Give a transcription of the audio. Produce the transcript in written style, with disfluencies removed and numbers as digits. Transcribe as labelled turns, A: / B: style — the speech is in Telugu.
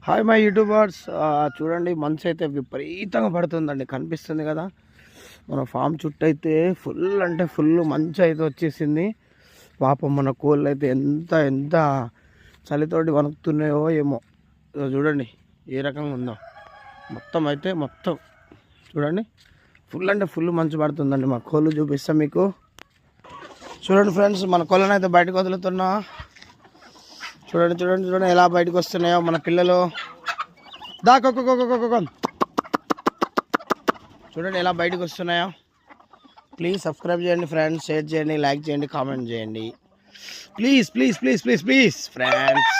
A: Hi my YouTubers. చూడండి మంచు అయితే విపరీతంగా పడుతుందండి, కనిపిస్తుంది కదా. మన ఫామ్ చుట్టూ అయితే ఫుల్ అంటే ఫుల్ మంచు అయితే వచ్చేసింది. పాపం మన కోళ్ళు అయితే ఎంత ఎంత చలితోటి వణుకుతున్నాయో ఏమో. చూడండి ఏ రకంగా ఉందో. మొత్తం చూడండి ఫుల్ అంటే ఫుల్ మంచు పడుతుందండి. మా కోళ్ళు చూపిస్తాం మీకు. చూడండి ఫ్రెండ్స్, మన కోళ్ళని అయితే బయటకు వదులుతున్నా. చూడండి చూడండి చూడండి ఎలా బయటకు వస్తున్నాయో మన పిల్లలు. చూడండి ఎలా బయటకు వస్తున్నాయో. ప్లీజ్ సబ్స్క్రైబ్ చేయండి ఫ్రెండ్స్, షేర్ చేయండి, లైక్ చేయండి, కామెంట్ చేయండి. Please please please please please friends.